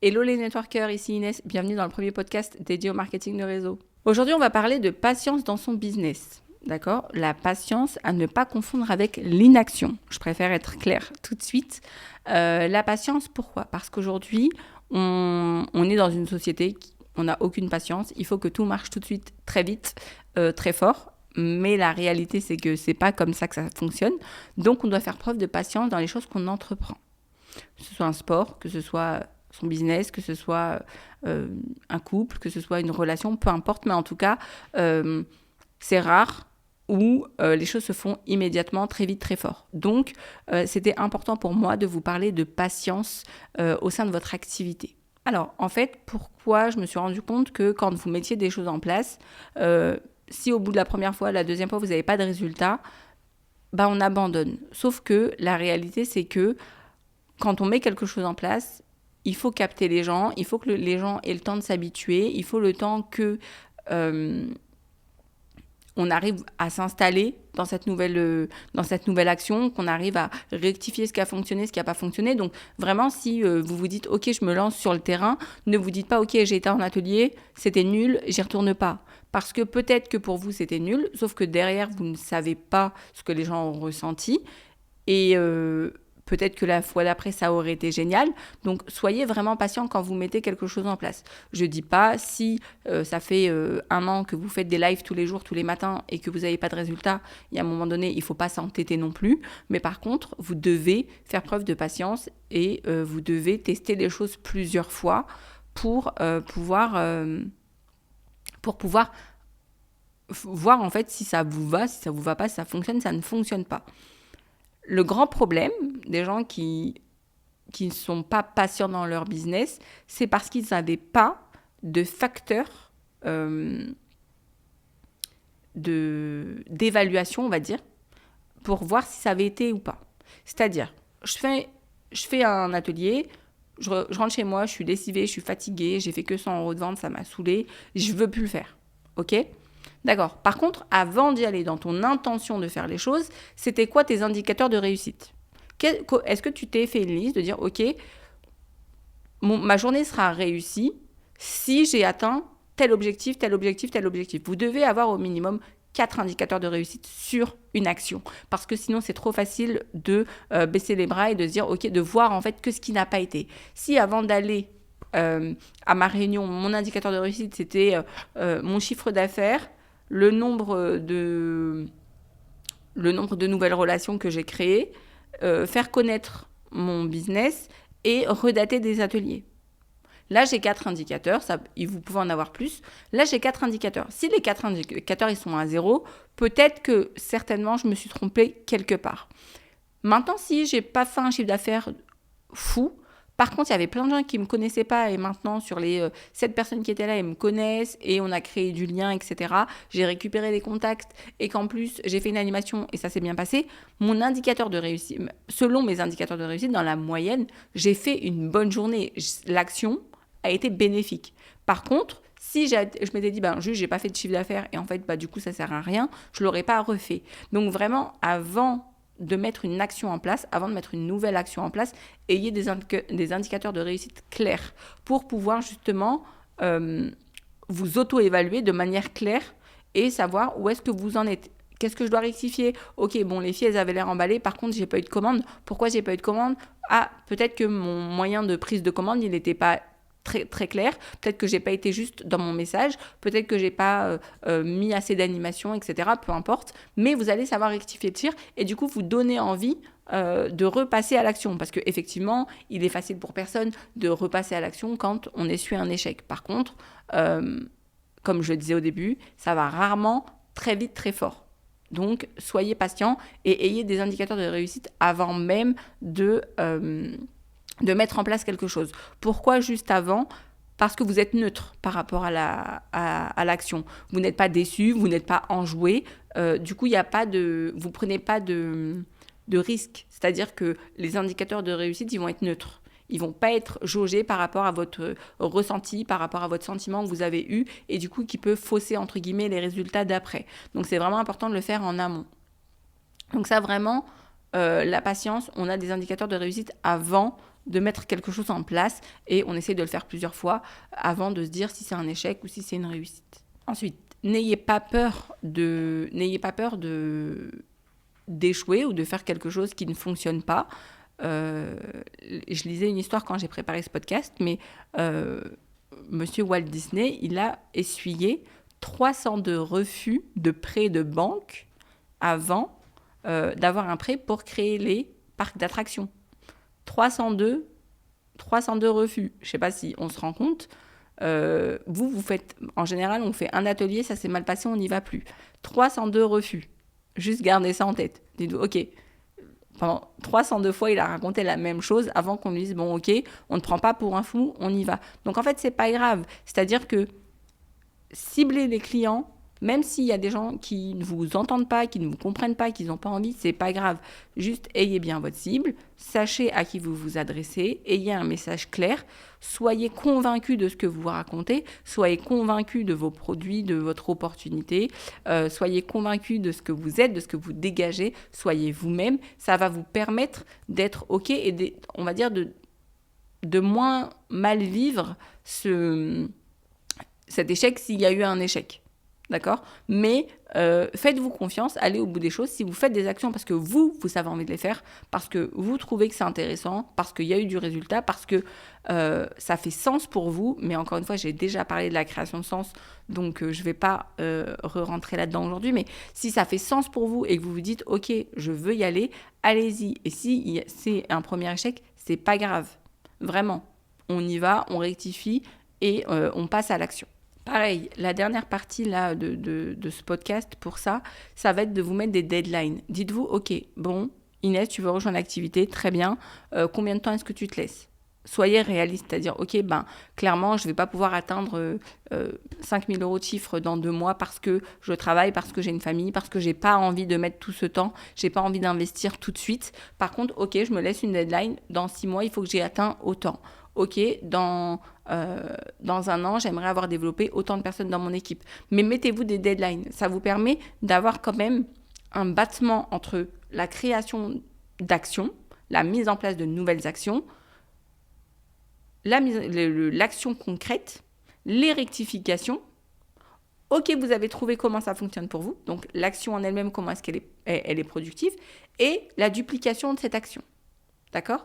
Hello les networkers, ici Inès, bienvenue dans le premier podcast dédié au marketing de réseau. Aujourd'hui, on va parler de patience dans son business, d'accord ? La patience à ne pas confondre avec l'inaction. Je préfère être claire tout de suite. La patience, pourquoi ? Parce qu'aujourd'hui, on est dans une société qui on n'a aucune patience. Il faut que tout marche tout de suite, très vite, très fort. Mais la réalité, c'est que c'est pas comme ça que ça fonctionne. Donc, on doit faire preuve de patience dans les choses qu'on entreprend. Que ce soit un sport, que ce soit son business, que ce soit un couple, que ce soit une relation, peu importe. Mais en tout cas, c'est rare où les choses se font immédiatement, très vite, très fort. Donc, c'était important pour moi de vous parler de patience au sein de votre activité. Alors, en fait, pourquoi je me suis rendu compte que quand vous mettiez des choses en place, si au bout de la première fois, la deuxième fois, vous n'avez pas de résultat, on abandonne. Sauf que la réalité, c'est que quand on met quelque chose en place, il faut capter les gens, il faut que les gens aient le temps de s'habituer, il faut le temps que on arrive à s'installer dans cette nouvelle action, qu'on arrive à rectifier ce qui a fonctionné, ce qui n'a pas fonctionné. Donc vraiment, si vous vous dites « Ok, je me lance sur le terrain », ne vous dites pas « Ok, j'ai été en atelier, c'était nul, j'y retourne pas ». Parce que peut-être que pour vous, c'était nul, sauf que derrière, vous ne savez pas ce que les gens ont ressenti. Et peut-être que la fois d'après, ça aurait été génial. Donc, soyez vraiment patient quand vous mettez quelque chose en place. Je ne dis pas, si ça fait 1 an que vous faites des lives tous les jours, tous les matins, et que vous n'avez pas de résultat, et à un moment donné, il ne faut pas s'entêter non plus. Mais par contre, vous devez faire preuve de patience et vous devez tester les choses plusieurs fois pour pouvoir voir en fait si ça vous va, si ça vous va pas, si ça fonctionne, ça ne fonctionne pas. Le grand problème des gens qui ne sont pas patients dans leur business, c'est parce qu'ils n'avaient pas de facteurs d'évaluation, on va dire, pour voir si ça avait été ou pas. C'est-à-dire, je fais un atelier, je rentre chez moi, je suis lessivée, je suis fatiguée, j'ai fait que 100 € de vente, ça m'a saoulée, je veux plus le faire. Ok ? D'accord. Par contre, avant d'y aller, dans ton intention de faire les choses, c'était quoi tes indicateurs de réussite ? Est-ce que tu t'es fait une liste de dire, ok, ma journée sera réussie si j'ai atteint tel objectif, tel objectif, tel objectif. Vous devez avoir au minimum 4 indicateurs de réussite sur une action. Parce que sinon, c'est trop facile de baisser les bras et de se dire, ok, de voir en fait que ce qui n'a pas été. Si avant d'aller à ma réunion, mon indicateur de réussite, c'était mon chiffre d'affaires, le nombre de nouvelles relations que j'ai créées, faire connaître mon business et redater des ateliers. Là, j'ai 4 indicateurs, vous pouvez en avoir plus. Là, j'ai 4 indicateurs. Si les 4 indicateurs ils sont à 0, peut-être que certainement je me suis trompée quelque part. Maintenant, si j'ai pas fait un chiffre d'affaires fou, par contre, il y avait plein de gens qui ne me connaissaient pas et maintenant, sur les 7 personnes qui étaient là, ils me connaissent et on a créé du lien, etc. J'ai récupéré des contacts et qu'en plus, j'ai fait une animation et ça s'est bien passé. Mon indicateur de réussite, selon mes indicateurs de réussite, dans la moyenne, j'ai fait une bonne journée. L'action a été bénéfique. Par contre, si je m'étais dit, juste, j'ai pas fait de chiffre d'affaires et en fait, du coup, ça sert à rien, je l'aurais pas refait. Donc vraiment, avant de mettre une action en place, avant de mettre une nouvelle action en place, ayez des indicateurs de réussite clairs pour pouvoir justement vous auto-évaluer de manière claire et savoir où est-ce que vous en êtes. Qu'est-ce que je dois rectifier ? Ok, les filles, elles avaient l'air emballées. Par contre, j'ai pas eu de commande. Pourquoi j'ai pas eu de commande ? Ah, peut-être que mon moyen de prise de commande, il n'était pas très, très clair. Peut-être que j'ai pas été juste dans mon message. Peut-être que j'ai pas mis assez d'animation, etc. Peu importe. Mais vous allez savoir rectifier le tir et du coup, vous donner envie de repasser à l'action. Parce qu'effectivement, il est facile pour personne de repasser à l'action quand on essuie un échec. Par contre, comme je le disais au début, ça va rarement très vite, très fort. Donc, soyez patient et ayez des indicateurs de réussite avant même de mettre en place quelque chose. Pourquoi juste avant ? Parce que vous êtes neutre par rapport à l'action. Vous n'êtes pas déçu, vous n'êtes pas enjoué. Du coup, vous prenez pas de risque. C'est-à-dire que les indicateurs de réussite, ils vont être neutres. Ils vont pas être jaugés par rapport à votre ressenti, par rapport à votre sentiment que vous avez eu, et du coup qui peut fausser entre guillemets les résultats d'après. Donc c'est vraiment important de le faire en amont. Donc ça vraiment, la patience, on a des indicateurs de réussite avant de mettre quelque chose en place et on essaie de le faire plusieurs fois avant de se dire si c'est un échec ou si c'est une réussite. Ensuite, n'ayez pas peur d'échouer ou de faire quelque chose qui ne fonctionne pas. Je lisais une histoire quand j'ai préparé ce podcast, mais Monsieur Walt Disney, il a essuyé 302 refus de prêts de banque avant d'avoir un prêt pour créer les parcs d'attractions. 302 refus. Je ne sais pas si on se rend compte. Vous faites, en général, on fait un atelier, ça s'est mal passé, on n'y va plus. 302 refus. Juste gardez ça en tête. Dites-vous, ok, pendant 302 fois, il a raconté la même chose avant qu'on lui dise, bon, ok, on ne prend pas pour un fou, on y va. Donc, en fait, c'est pas grave. C'est-à-dire que cibler les clients, même s'il y a des gens qui ne vous entendent pas, qui ne vous comprennent pas, qui n'ont pas envie, c'est pas grave. Juste ayez bien votre cible, sachez à qui vous vous adressez, ayez un message clair, soyez convaincus de ce que vous racontez, soyez convaincus de vos produits, de votre opportunité, soyez convaincus de ce que vous êtes, de ce que vous dégagez, soyez vous-même. Ça va vous permettre d'être OK et on va dire de moins mal vivre cet échec s'il y a eu un échec. D'accord ? Mais faites-vous confiance, allez au bout des choses. Si vous faites des actions parce que vous avez envie de les faire, parce que vous trouvez que c'est intéressant, parce qu'il y a eu du résultat, parce que ça fait sens pour vous. Mais encore une fois, j'ai déjà parlé de la création de sens, donc je ne vais pas re-rentrer là-dedans aujourd'hui. Mais si ça fait sens pour vous et que vous vous dites « Ok, je veux y aller », allez-y. Et si c'est un premier échec, c'est pas grave. Vraiment, on y va, on rectifie et on passe à l'action. Pareil, la dernière partie là, de ce podcast pour ça va être de vous mettre des deadlines. Dites-vous, ok, bon, Inès, tu veux rejoindre l'activité, très bien. Combien de temps est-ce que tu te laisses ? Soyez réaliste, c'est-à-dire, ok, clairement, je ne vais pas pouvoir atteindre 5 000 € de chiffre dans 2 mois parce que je travaille, parce que j'ai une famille, parce que je n'ai pas envie de mettre tout ce temps, je n'ai pas envie d'investir tout de suite. Par contre, ok, je me laisse une deadline, dans 6 mois, il faut que j'ai atteint autant. Ok, dans 1 an, j'aimerais avoir développé autant de personnes dans mon équipe. Mais mettez-vous des deadlines. Ça vous permet d'avoir quand même un battement entre la création d'actions, la mise en place de nouvelles actions, l'action concrète, les rectifications. Ok, vous avez trouvé comment ça fonctionne pour vous. Donc, l'action en elle-même, comment est-ce qu'elle elle est productive. Et la duplication de cette action. D'accord ?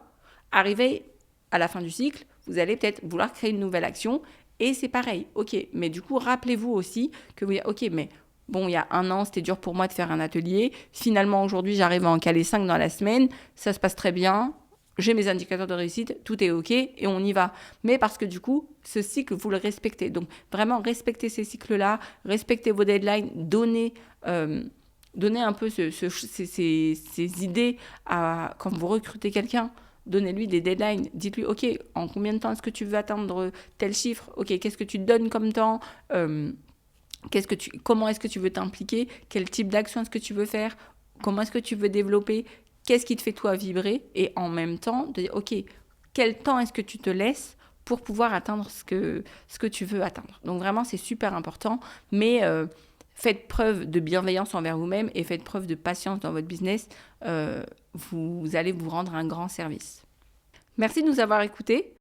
Arrivé à la fin du cycle, vous allez peut-être vouloir créer une nouvelle action et c'est pareil. Ok, mais du coup, rappelez-vous aussi que ok, mais bon, il y a 1 an, c'était dur pour moi de faire un atelier. Finalement, aujourd'hui, j'arrive à en caler 5 dans la semaine. Ça se passe très bien. J'ai mes indicateurs de réussite. Tout est ok et on y va. Mais parce que du coup, ce cycle, vous le respectez. Donc, vraiment, respectez ces cycles-là. Respectez vos deadlines. Donnez un peu ces idées quand vous recrutez quelqu'un. Donnez-lui des deadlines. Dites-lui, ok, en combien de temps est-ce que tu veux atteindre tel chiffre ? Ok, qu'est-ce que tu te donnes comme temps ? Comment est-ce que tu veux t'impliquer ? Quel type d'action est-ce que tu veux faire ? Comment est-ce que tu veux développer ? Qu'est-ce qui te fait toi vibrer ? Et en même temps, de dire, ok, quel temps est-ce que tu te laisses pour pouvoir atteindre ce que tu veux atteindre ? Donc vraiment, c'est super important. Mais faites preuve de bienveillance envers vous-même et faites preuve de patience dans votre business. Vous allez vous rendre un grand service. Merci de nous avoir écoutés.